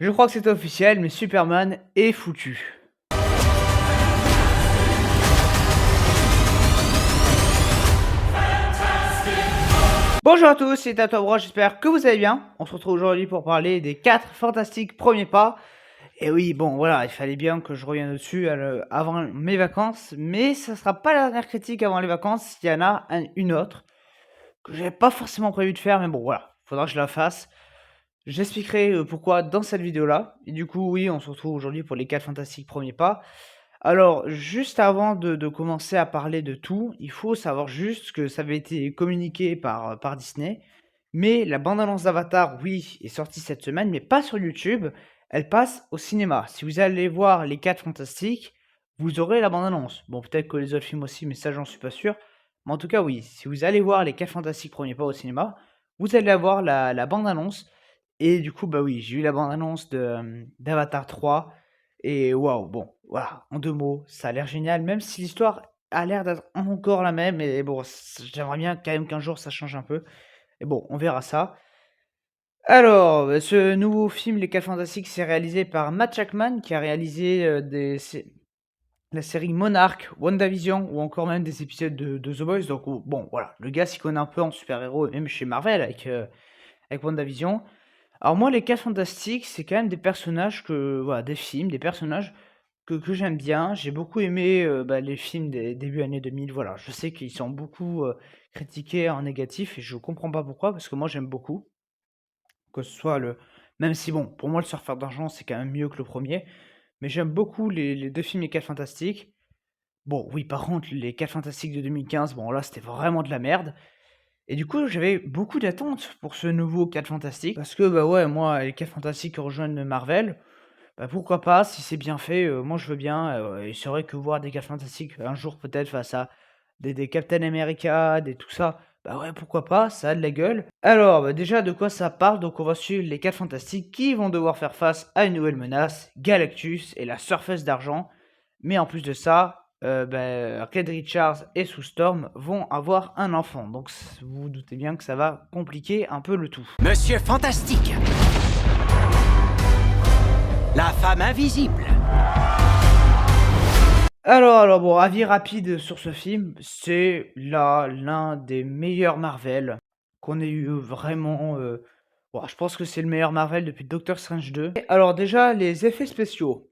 Je crois que c'est officiel, mais Superman est foutu. Bonjour à tous, c'est Tatobro, j'espère que vous allez bien. On se retrouve aujourd'hui pour parler des 4 fantastiques premiers pas. Et oui, bon, voilà, il fallait bien que je revienne dessus avant mes vacances, mais ça sera pas la dernière critique avant les vacances. Il y en a une autre que j'avais pas forcément prévu de faire, mais bon, voilà, faudra que je la fasse. J'expliquerai pourquoi dans cette vidéo-là. Et du coup, oui, on se retrouve aujourd'hui pour les 4 fantastiques premiers pas. Alors, juste avant de commencer à parler de tout, il faut savoir juste que ça avait été communiqué par Disney, mais la bande-annonce d'Avatar, oui, est sortie cette semaine, mais pas sur YouTube, elle passe au cinéma. Si vous allez voir Les 4 Fantastiques, vous aurez la bande-annonce. Bon, peut-être que les autres films aussi, mais ça, j'en suis pas sûr. Mais en tout cas, oui, si vous allez voir Les 4 Fantastiques premiers pas au cinéma, vous allez avoir la bande-annonce. Et du coup, bah oui, j'ai eu la bande-annonce d'Avatar 3. Et waouh, bon, voilà, en 2 mots, ça a l'air génial, même si l'histoire a l'air d'être encore la même. Et bon, j'aimerais bien quand même qu'un jour ça change un peu. Et bon, on verra ça. Alors, ce nouveau film, Les 4 Fantastiques, c'est réalisé par Matt Jackman, qui a réalisé la série Monarch, WandaVision, ou encore même des épisodes de The Boys. Donc, bon, voilà, le gars s'y connaît un peu en super-héros, même chez Marvel, avec WandaVision. Alors moi, les 4 Fantastiques, c'est quand même des personnages voilà, des films, des personnages que j'aime bien. J'ai beaucoup aimé les films des début années 2000. Voilà, je sais qu'ils sont beaucoup critiqués en négatif et je comprends pas pourquoi, parce que moi j'aime beaucoup. Que ce soit même si bon, pour moi le Surfeur d'argent c'est quand même mieux que le premier, mais j'aime beaucoup les deux films Les 4 Fantastiques. Bon, oui, par contre, les 4 Fantastiques de 2015, bon là c'était vraiment de la merde. Et du coup, j'avais beaucoup d'attentes pour ce nouveau 4 Fantastiques, parce que bah ouais, moi, les 4 Fantastiques rejoignent Marvel. Bah, pourquoi pas, si c'est bien fait, moi je veux bien, et c'est vrai que voir des 4 Fantastiques un jour peut-être face à des Captain America, des tout ça, bah ouais, pourquoi pas, ça a de la gueule. Alors, bah, déjà de quoi ça parle? Donc on va suivre les 4 Fantastiques qui vont devoir faire face à une nouvelle menace, Galactus et la Surface d'Argent. Mais en plus de ça, Reed Richards et Sue Storm vont avoir un enfant. Donc vous vous doutez bien que ça va compliquer un peu le tout. Monsieur Fantastique, la femme invisible. Alors bon, avis rapide sur ce film, c'est là l'un des meilleurs Marvel qu'on ait eu vraiment. Bon, je pense que c'est le meilleur Marvel depuis Doctor Strange 2. Alors déjà, les effets spéciaux.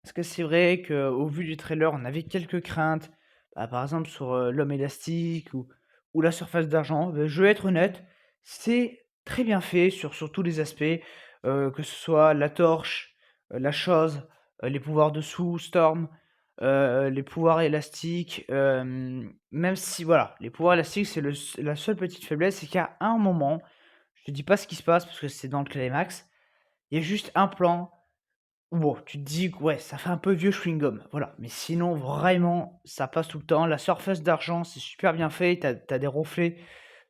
Parce que c'est vrai qu'au vu du trailer, on avait quelques craintes. Bah, par exemple sur l'homme élastique ou la surface d'argent. Je vais être honnête, c'est très bien fait sur tous les aspects. Que ce soit la torche, la chose, les pouvoirs de Storm, les pouvoirs élastiques. Même si, voilà, les pouvoirs élastiques, c'est la seule petite faiblesse, c'est qu'à un moment, je te dis pas ce qui se passe parce que c'est dans le climax, il y a juste un plan bon, tu te dis que ouais, ça fait un peu vieux chewing-gum, voilà. Mais sinon, vraiment, ça passe tout le temps. La surface d'argent, c'est super bien fait. T'as des reflets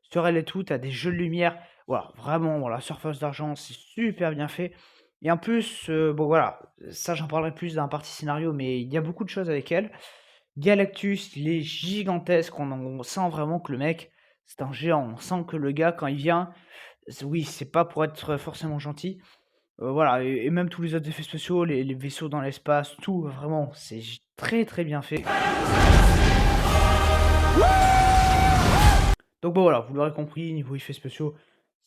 sur elle et tout. T'as des jeux de lumière. Voilà, vraiment, voilà, la surface d'argent, c'est super bien fait. Et en plus, bon voilà, ça j'en parlerai plus dans la partie scénario, mais il y a beaucoup de choses avec elle. Galactus, il est gigantesque. On sent vraiment que le mec, c'est un géant. On sent que le gars, quand il vient, oui, c'est pas pour être forcément gentil. Voilà et même tous les autres effets spéciaux, les vaisseaux dans l'espace, tout, vraiment, c'est très, très bien fait. Donc bon, voilà, vous l'aurez compris, niveau effets spéciaux,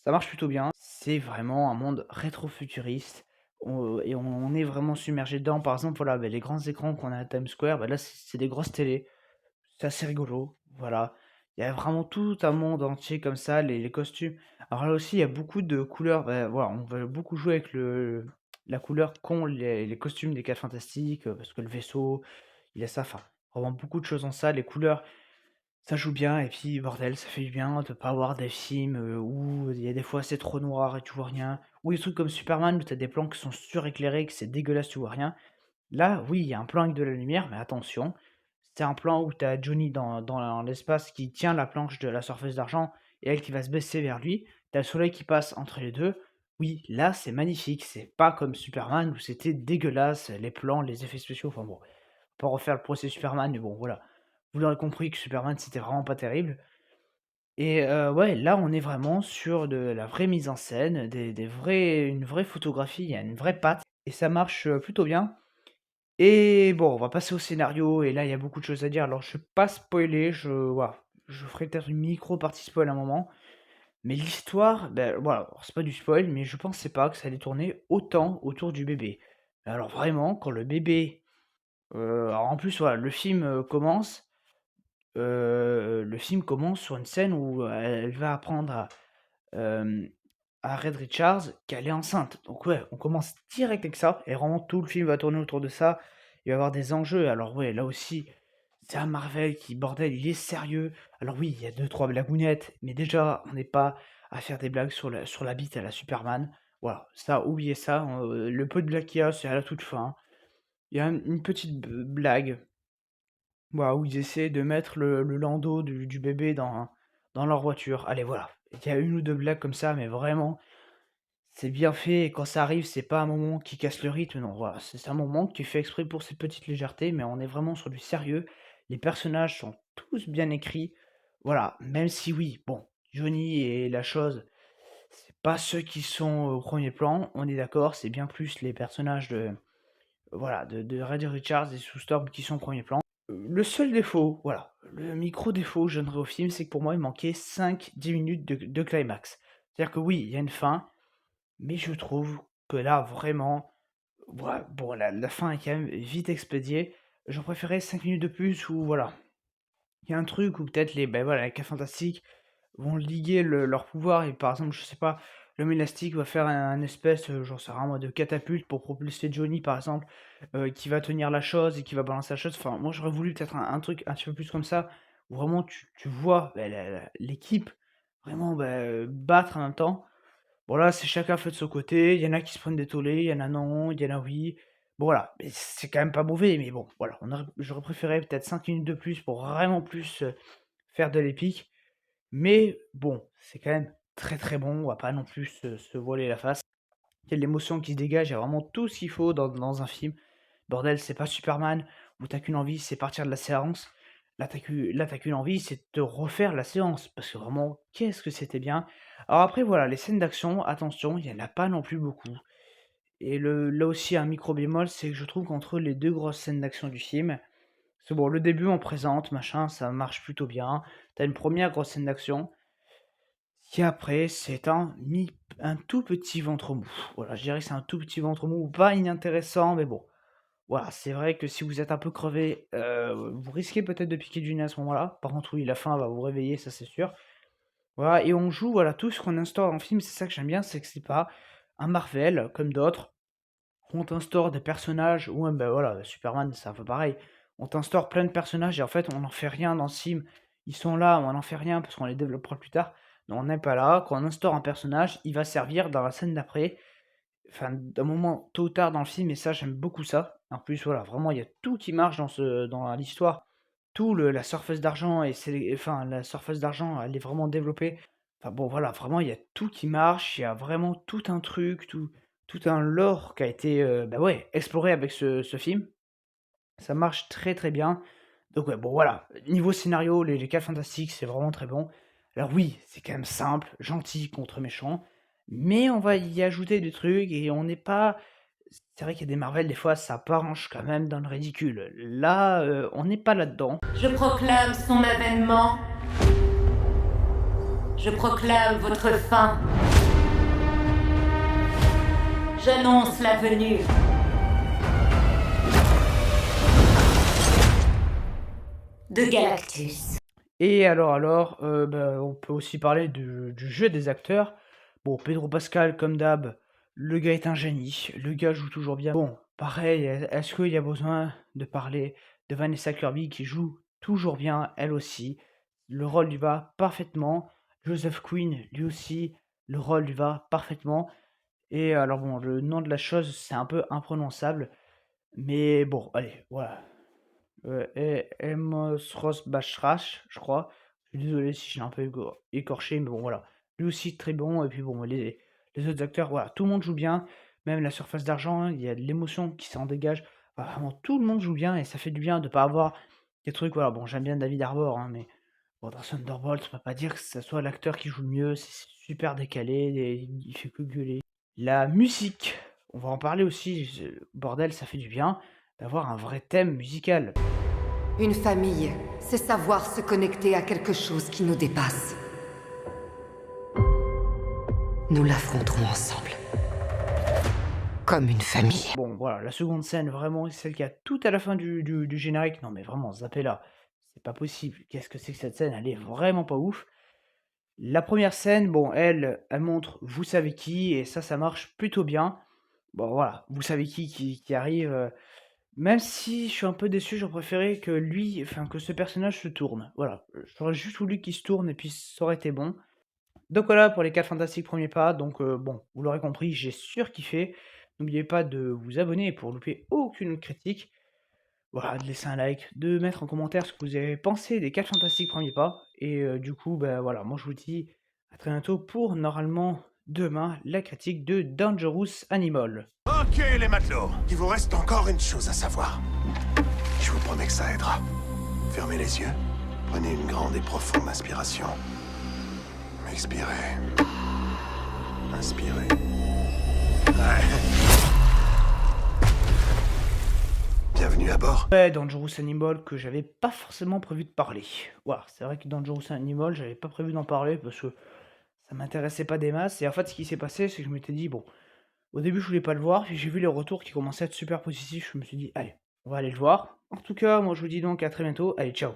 ça marche plutôt bien. C'est vraiment un monde rétro-futuriste, et on est vraiment submergé dedans. Par exemple, voilà, les grands écrans qu'on a à Times Square, là, c'est des grosses télés. C'est assez rigolo, voilà. Il y a vraiment tout un monde entier comme ça, les costumes. Alors là aussi, il y a beaucoup de couleurs. Voilà, on va beaucoup jouer avec la couleur qu'ont les costumes des 4 Fantastiques, parce que le vaisseau, il a ça. Enfin, vraiment beaucoup de choses en ça. Les couleurs, ça joue bien. Et puis, bordel, ça fait du bien de pas avoir des films où il y a des fois c'est trop noir et tu vois rien. Ou des trucs comme Superman où tu as des plans qui sont suréclairés, que c'est dégueulasse, tu vois rien. Là, oui, il y a un plan avec de la lumière, mais attention, c'est un plan où tu as Johnny dans l'espace qui tient la planche de la surface d'argent et elle qui va se baisser vers lui. Tu as le soleil qui passe entre les deux. Oui, là, c'est magnifique. C'est pas comme Superman où c'était dégueulasse, les plans, les effets spéciaux. Enfin bon, pas refaire le procès Superman, mais bon, voilà. Vous l'aurez compris que Superman, c'était vraiment pas terrible. Et ouais, là, on est vraiment sur de la vraie mise en scène, des vrais une vraie photographie, il y a une vraie patte et ça marche, plutôt bien. Et bon, on va passer au scénario et là, il y a beaucoup de choses à dire. Alors je vais pas spoiler, je ferai peut-être une micro partie spoil à un moment. Mais l'histoire, ben voilà, alors c'est pas du spoil, mais je pensais pas que ça allait tourner autant autour du bébé. Alors vraiment, quand le bébé, alors en plus, voilà, le film commence sur une scène où elle va apprendre hem, à Red Richards qu'elle est enceinte. Donc ouais, on commence direct avec ça et vraiment tout le film va tourner autour de ça. Il va y avoir des enjeux. Alors ouais, là aussi, c'est un Marvel qui, bordel, il est sérieux. Alors oui, il y a deux trois blagounettes, mais déjà, on n'est pas à faire des blagues sur la bite à la Superman. Voilà, ça, oubliez ça, le peu de blagues qu'il y a, c'est à la toute fin. Il y a une petite blague, voilà, où ils essaient de mettre le landau du bébé dans leur voiture. Allez, voilà. Il y a une ou deux blagues comme ça, mais vraiment, c'est bien fait et quand ça arrive, c'est pas un moment qui casse le rythme, non, voilà, c'est un moment que tu fais exprès pour ces petites légèretés, mais on est vraiment sur du sérieux. Les personnages sont tous bien écrits, voilà, même si oui, bon, Johnny et la chose, c'est pas ceux qui sont au premier plan, on est d'accord, c'est bien plus les personnages de Red Richards et Sue Storm qui sont au premier plan. Le seul défaut, voilà, le micro défaut que je donnerais au film, c'est que pour moi, il manquait 5-10 minutes de climax. C'est-à-dire que oui, il y a une fin, mais je trouve que là, vraiment, ouais, bon, la fin est quand même vite expédiée. J'aurais préféré 5 minutes de plus où, voilà, il y a un truc où peut-être voilà, les 4 Fantastiques vont liguer leur pouvoir et par exemple, je sais pas, l'homme élastique va faire un espèce, j'en sais rien moi, de catapulte pour propulser Johnny par exemple, qui va tenir la chose et qui va balancer la chose. Enfin, moi j'aurais voulu peut-être un truc un petit peu plus comme ça, où vraiment tu vois bah, l'équipe vraiment bah, battre en même temps. Bon là, c'est chacun fait de son côté, il y en a qui se prennent des tollés, il y en a non, il y en a oui. Bon voilà, mais c'est quand même pas mauvais, mais bon, voilà, j'aurais préféré peut-être 5 minutes de plus pour vraiment plus faire de l'épique. Mais bon, c'est quand même très très bon, on va pas non plus se voiler la face. Il y a de l'émotion qui se dégage, il y a vraiment tout ce qu'il faut dans un film. Bordel, c'est pas Superman où t'as qu'une envie, c'est partir de la séance. Là, t'as qu'une envie, c'est de te refaire la séance. Parce que vraiment, qu'est-ce que c'était bien. Alors après, voilà, les scènes d'action, attention, il y en a pas non plus beaucoup. Et là aussi, un micro bémol, c'est que je trouve qu'entre les deux grosses scènes d'action du film, c'est bon, le début on présente, machin, ça marche plutôt bien. T'as une première grosse scène d'action, qui après, c'est un tout petit ventre mou. Voilà, je dirais que c'est un tout petit ventre mou, pas inintéressant, mais bon. Voilà, c'est vrai que si vous êtes un peu crevé, vous risquez peut-être de piquer du nez à ce moment-là. Par contre, oui, la fin va vous réveiller, ça c'est sûr. Voilà, et on joue, voilà, tout ce qu'on instaure dans le film, c'est ça que j'aime bien, c'est que c'est pas un Marvel comme d'autres. On t'instaure des personnages, ou même, bah voilà, Superman, c'est un peu pareil. On t'instaure plein de personnages et en fait, on n'en fait rien dans le film. Ils sont là, on n'en fait rien parce qu'on les développera plus tard. Non, on n'est pas là. Quand on instaure un personnage, il va servir dans la scène d'après. Enfin, d'un moment tôt ou tard dans le film, et ça, j'aime beaucoup ça. En plus, voilà, vraiment, il y a tout qui marche dans l'histoire. La surface d'argent, enfin, la surface d'argent, elle est vraiment développée. Enfin bon, voilà, vraiment, il y a tout qui marche. Il y a vraiment tout un truc, tout un lore qui a été, bah ouais, exploré avec ce film. Ça marche très très bien. Donc ouais, bon voilà, niveau scénario, les 4 Fantastiques, c'est vraiment très bon. Alors oui, c'est quand même simple, gentil contre méchant, mais on va y ajouter des trucs et on n'est pas... C'est vrai qu'il y a des Marvel, des fois, ça penche quand même dans le ridicule. Là, on n'est pas là-dedans. Je proclame son avènement. Je proclame votre fin. J'annonce la venue de Galactus. Et alors, bah, on peut aussi parler du jeu des acteurs. Bon, Pedro Pascal, comme d'hab, le gars est un génie, le gars joue toujours bien. Bon, pareil, est-ce qu'il y a besoin de parler de Vanessa Kirby qui joue toujours bien, elle aussi. Le rôle lui va parfaitement. Joseph Quinn, lui aussi, le rôle lui va parfaitement. Et alors bon, le nom de la chose, c'est un peu imprononçable. Mais bon, allez, voilà. Amos Ross Bachrach, je crois. Je suis désolé si je l'ai un peu écorché, mais bon, voilà. Lui aussi, très bon. Et puis bon, les autres acteurs, voilà, tout le monde joue bien. Même la surface d'argent, il y a de l'émotion qui s'en dégage. Enfin, vraiment, tout le monde joue bien et ça fait du bien de pas avoir des trucs. Voilà, bon, j'aime bien David Harbour, hein, mais Bon, dans Thunderbolt, on va pas dire que ce soit l'acteur qui joue le mieux, c'est super décalé, il fait que gueuler. La musique, on va en parler aussi, bordel, ça fait du bien d'avoir un vrai thème musical. Une famille, c'est savoir se connecter à quelque chose qui nous dépasse. Nous l'affronterons ensemble. Comme une famille. Bon, voilà, la seconde scène, vraiment, c'est celle qui a tout à la fin du générique. Non, mais vraiment, zappez-la. C'est pas possible. Qu'est-ce que c'est que cette scène? Elle est vraiment pas ouf. La première scène, bon, elle montre vous savez qui, et ça marche plutôt bien. Bon, voilà, vous savez qui arrive. Même si je suis un peu déçu, j'aurais préféré que lui, enfin, que ce personnage se tourne. Voilà, j'aurais juste voulu qu'il se tourne et puis ça aurait été bon. Donc voilà pour les 4 fantastiques premiers pas. Donc bon, vous l'aurez compris, j'ai surkiffé. N'oubliez pas de vous abonner pour louper aucune autre critique. Voilà, de laisser un like, de mettre en commentaire ce que vous avez pensé des 4 fantastiques premiers pas. Et du coup, ben voilà, moi je vous dis à très bientôt pour normalement demain la critique de Dangerous Animal. Ok les matelots, il vous reste encore une chose à savoir. Je vous promets que ça aidera. Fermez les yeux, prenez une grande et profonde inspiration. Expirez. Inspirez. Ouais. Bienvenue à bord. Ouais, Dangerous Animal que j'avais pas forcément prévu de parler. Voilà, c'est vrai que Dangerous Animal, j'avais pas prévu d'en parler parce que ça m'intéressait pas des masses. Et en fait, ce qui s'est passé, c'est que je m'étais dit, bon, au début, je voulais pas le voir, puis j'ai vu les retours qui commençaient à être super positifs. Je me suis dit, allez, on va aller le voir. En tout cas, moi, je vous dis donc à très bientôt. Allez, ciao.